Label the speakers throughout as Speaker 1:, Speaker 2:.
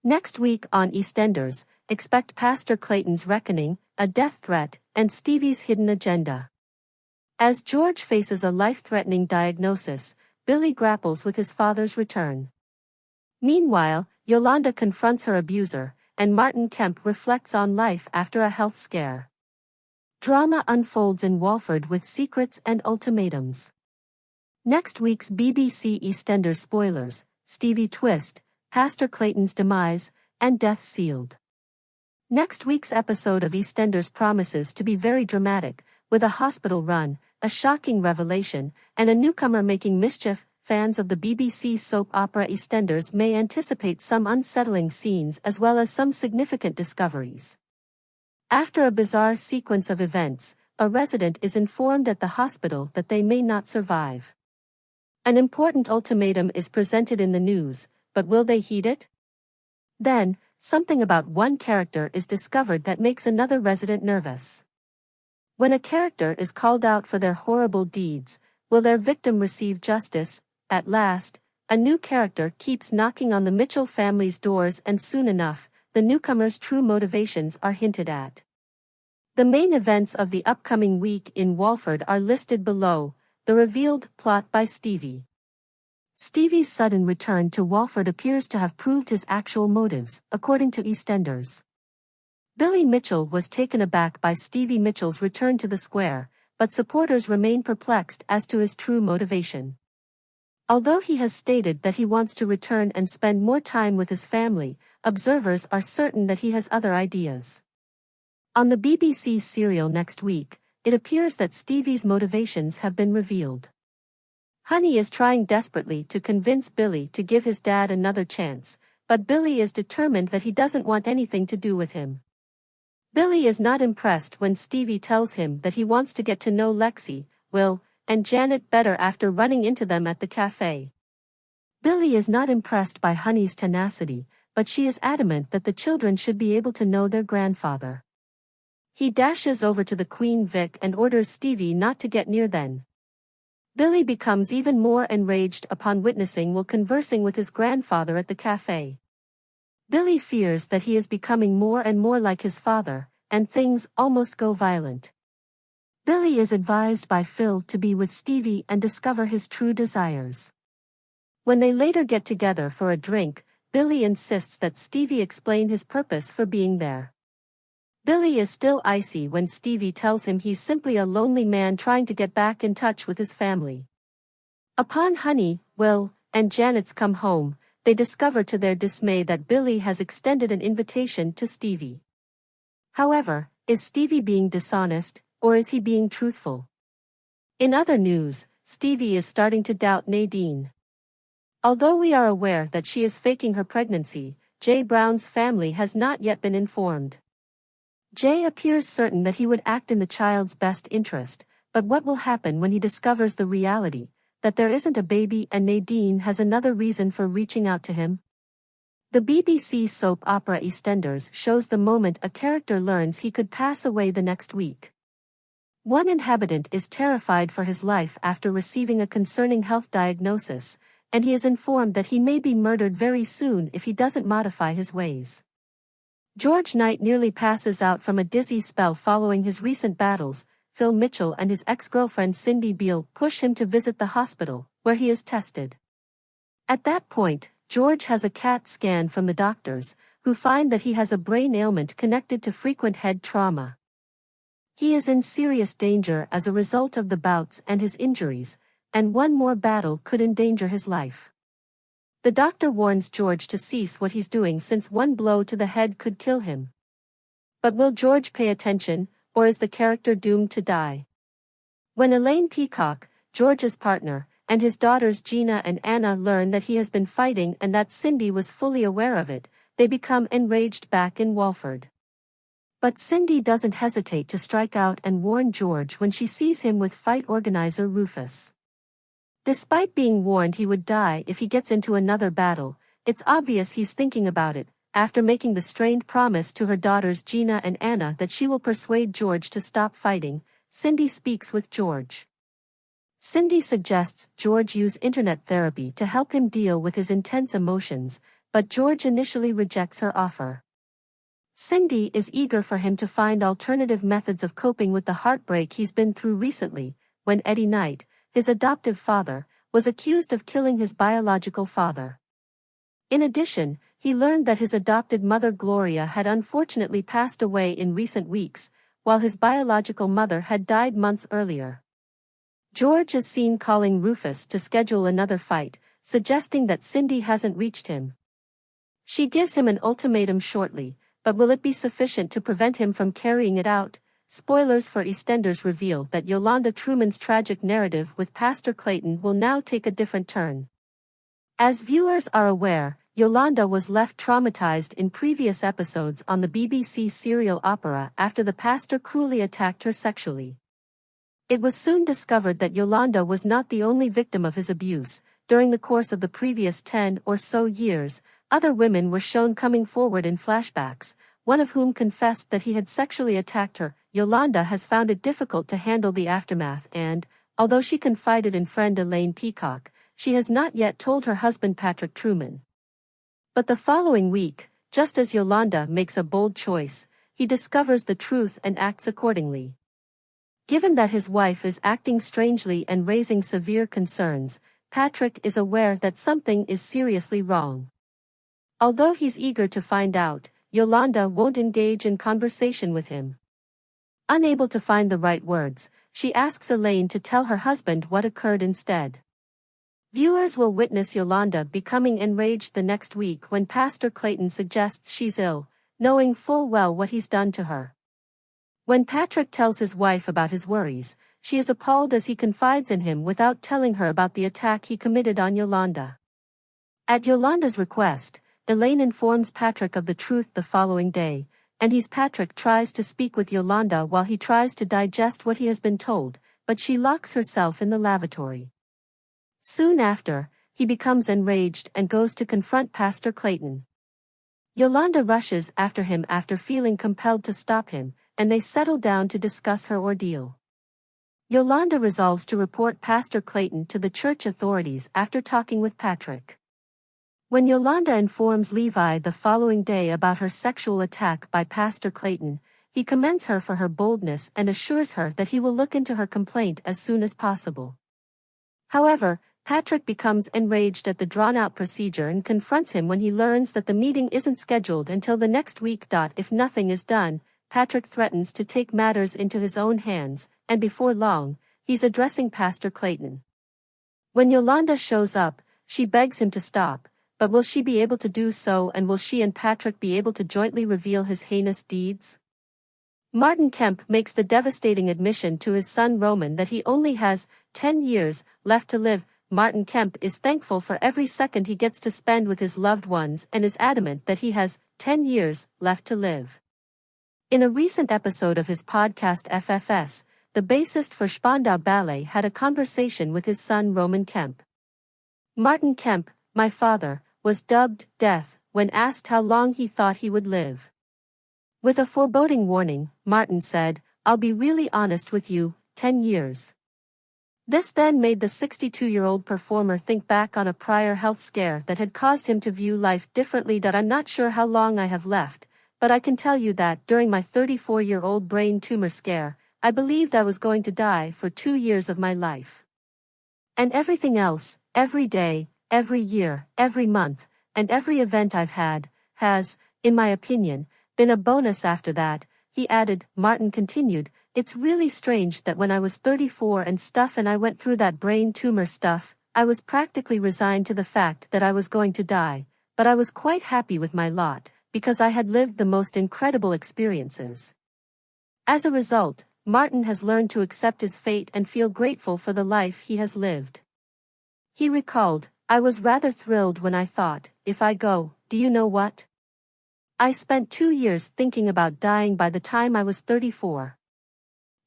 Speaker 1: Next week on EastEnders, expect Pastor Clayton's reckoning, a death threat, and Stevie's hidden agenda. As George faces a life-threatening diagnosis, Billy grapples with his father's return. Meanwhile, Yolanda confronts her abuser, and Martin Kemp reflects on life after a health scare. Drama unfolds in Walford with secrets and ultimatums. Next week's BBC EastEnders spoilers: Stevie twist, Pastor Clayton's demise, and death sealed. Next week's episode of EastEnders promises to be very dramatic, with a hospital run, a shocking revelation, and a newcomer making mischief. Fans of the BBC soap opera EastEnders may anticipate some unsettling scenes as well as some significant discoveries. After a bizarre sequence of events, a resident is informed at the hospital that they may not survive. An important ultimatum is presented in the news, but will they heed it? Then, something about one character is discovered that makes another resident nervous. When a character is called out for their horrible deeds, will their victim receive justice? At last, a new character keeps knocking on the Mitchell family's doors, and soon enough, the newcomer's true motivations are hinted at. The main events of the upcoming week in Walford are listed below. The revealed plot by Stevie. Stevie's sudden return to Walford appears to have proved his actual motives, according to EastEnders. Billy Mitchell was taken aback by Stevie Mitchell's return to the square, but supporters remain perplexed as to his true motivation. Although he has stated that he wants to return and spend more time with his family, observers are certain that he has other ideas. On the BBC serial Next Week, it appears that Stevie's motivations have been revealed. Honey is trying desperately to convince Billy to give his dad another chance, but Billy is determined that he doesn't want anything to do with him. Billy is not impressed when Stevie tells him that he wants to get to know Lexi, Will, and Janet better after running into them at the cafe. Billy is not impressed by Honey's tenacity, but she is adamant that the children should be able to know their grandfather. He dashes over to the Queen Vic and orders Stevie not to get near them. Billy becomes even more enraged upon witnessing Will conversing with his grandfather at the cafe. Billy fears that he is becoming more and more like his father, and things almost go violent. Billy is advised by Phil to be with Stevie and discover his true desires. When they later get together for a drink, Billy insists that Stevie explain his purpose for being there. Billy is still icy when Stevie tells him he's simply a lonely man trying to get back in touch with his family. Upon Honey, Will, and Janet's come home, they discover to their dismay that Billy has extended an invitation to Stevie. However, is Stevie being dishonest, or is he being truthful? In other news, Stevie is starting to doubt Nadine. Although we are aware that she is faking her pregnancy, Jay Brown's family has not yet been informed. Jay appears certain that he would act in the child's best interest, but what will happen when he discovers the reality, that there isn't a baby and Nadine has another reason for reaching out to him? The BBC soap opera EastEnders shows the moment a character learns he could pass away the next week. One inhabitant is terrified for his life after receiving a concerning health diagnosis, and he is informed that he may be murdered very soon if he doesn't modify his ways. George Knight nearly passes out from a dizzy spell following his recent battles. Phil Mitchell and his ex-girlfriend Cindy Beale push him to visit the hospital, where he is tested. At that point, George has a CAT scan from the doctors, who find that he has a brain ailment connected to frequent head trauma. He is in serious danger as a result of the bouts and his injuries, and one more battle could endanger his life. The doctor warns George to cease what he's doing since one blow to the head could kill him. But will George pay attention, or is the character doomed to die? When Elaine Peacock, George's partner, and his daughters Gina and Anna learn that he has been fighting and that Cindy was fully aware of it, they become enraged back in Walford. But Cindy doesn't hesitate to strike out and warn George when she sees him with fight organizer Rufus. Despite being warned he would die if he gets into another battle, it's obvious he's thinking about it. After making the strained promise to her daughters Gina and Anna that she will persuade George to stop fighting, Cindy speaks with George. Cindy suggests George use internet therapy to help him deal with his intense emotions, but George initially rejects her offer. Cindy is eager for him to find alternative methods of coping with the heartbreak he's been through recently, when Eddie Knight, his adoptive father, was accused of killing his biological father. In addition, he learned that his adopted mother Gloria had unfortunately passed away in recent weeks, while his biological mother had died months earlier. George is seen calling Rufus to schedule another fight, suggesting that Cindy hasn't reached him. She gives him an ultimatum shortly, but will it be sufficient to prevent him from carrying it out? Spoilers for EastEnders reveal that Yolanda Truman's tragic narrative with Pastor Clayton will now take a different turn. As viewers are aware, Yolanda was left traumatized in previous episodes on the BBC serial opera after the pastor cruelly attacked her sexually. It was soon discovered that Yolanda was not the only victim of his abuse. During the course of the previous 10 or so years, other women were shown coming forward in flashbacks, one of whom confessed that he had sexually attacked her. Yolanda has found it difficult to handle the aftermath and, although she confided in friend Elaine Peacock, she has not yet told her husband Patrick Truman. But the following week, just as Yolanda makes a bold choice, he discovers the truth and acts accordingly. Given that his wife is acting strangely and raising severe concerns, Patrick is aware that something is seriously wrong. Although he's eager to find out, Yolanda won't engage in conversation with him. Unable to find the right words, she asks Elaine to tell her husband what occurred instead. Viewers will witness Yolanda becoming enraged the next week when Pastor Clayton suggests she's ill, knowing full well what he's done to her. When Patrick tells his wife about his worries, she is appalled as he confides in him without telling her about the attack he committed on Yolanda. At Yolanda's request, Elaine informs Patrick of the truth the following day, and Patrick tries to speak with Yolanda while he tries to digest what he has been told, but she locks herself in the lavatory. Soon after, he becomes enraged and goes to confront Pastor Clayton. Yolanda rushes after him after feeling compelled to stop him, and they settle down to discuss her ordeal. Yolanda resolves to report Pastor Clayton to the church authorities after talking with Patrick. When Yolanda informs Levi the following day about her sexual attack by Pastor Clayton, he commends her for her boldness and assures her that he will look into her complaint as soon as possible. However, Patrick becomes enraged at the drawn-out procedure and confronts him when he learns that the meeting isn't scheduled until the next week. If nothing is done, Patrick threatens to take matters into his own hands, and before long, he's addressing Pastor Clayton. When Yolanda shows up, she begs him to stop, but will she be able to do so, and will she and Patrick be able to jointly reveal his heinous deeds? Martin Kemp makes the devastating admission to his son Roman that he only has 10 years left to live. Martin Kemp is thankful for every second he gets to spend with his loved ones and is adamant that he has 10 years left to live. In a recent episode of his podcast FFS, the bassist for Spandau Ballet had a conversation with his son Roman Kemp. Martin Kemp, my father, was dubbed Death when asked how long he thought he would live. With a foreboding warning, Martin said, "I'll be really honest with you, 10 years. This then made the 62-year-old performer think back on a prior health scare that had caused him to view life differently. I'm not sure how long I have left, but I can tell you that during my 34-year-old brain tumor scare, I believed I was going to die for 2 years of my life. And everything else, every day, every year, every month, and every event I've had, has, in my opinion, been a bonus after that," he added. Martin continued, "It's really strange that when I was 34 and I went through that brain tumor stuff, I was practically resigned to the fact that I was going to die, but I was quite happy with my lot, because I had lived the most incredible experiences." As a result, Martin has learned to accept his fate and feel grateful for the life he has lived. He recalled, "I was rather thrilled when I thought, if I go, do you know what? I spent 2 years thinking about dying by the time I was 34.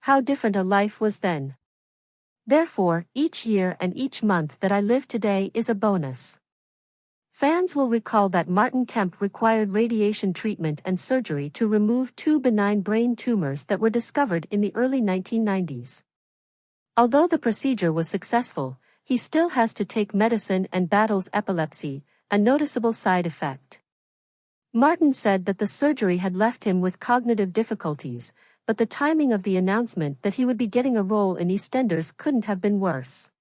Speaker 1: How different a life was then. Therefore, each year and each month that I live today is a bonus." Fans will recall that Martin Kemp required radiation treatment and surgery to remove 2 benign brain tumors that were discovered in the early 1990s. Although the procedure was successful, he still has to take medicine and battles epilepsy, a noticeable side effect. Martin said that the surgery had left him with cognitive difficulties, but the timing of the announcement that he would be getting a role in EastEnders couldn't have been worse.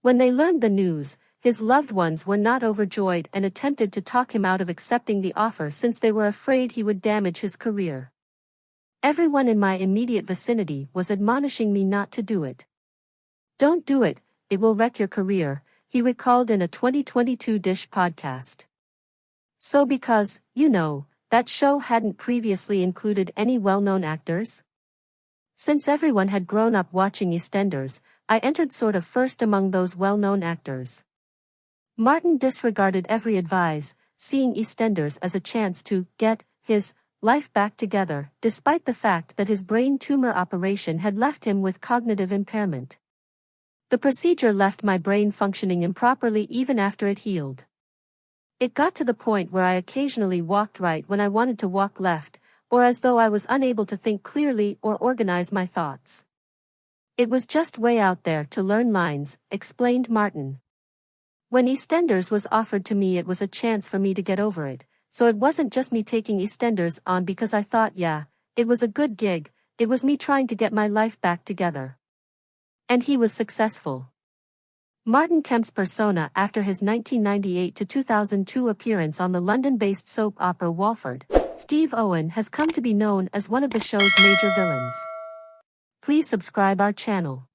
Speaker 1: When they learned the news, his loved ones were not overjoyed and attempted to talk him out of accepting the offer since they were afraid he would damage his career. Everyone in my immediate vicinity was admonishing me not to do it. "Don't do it, it will wreck your career," he recalled in a 2022 Dish podcast. So because, that show hadn't previously included any well-known actors? Since everyone had grown up watching EastEnders, I entered sort of first among those well-known actors. Martin disregarded every advice, seeing EastEnders as a chance to get his life back together, despite the fact that his brain tumor operation had left him with cognitive impairment. The procedure left my brain functioning improperly even after it healed. It got to the point where I occasionally walked right when I wanted to walk left, or as though I was unable to think clearly or organize my thoughts. It was just way out there to learn lines, explained Martin. When EastEnders was offered to me, it was a chance for me to get over it, so it wasn't just me taking EastEnders on because I thought, yeah, it was a good gig, it was me trying to get my life back together. And he was successful. Martin Kemp's persona after his 1998 to 2002 appearance on the London-based soap opera Walford, Steve Owen, has come to be known as one of the show's major villains. Please subscribe our channel.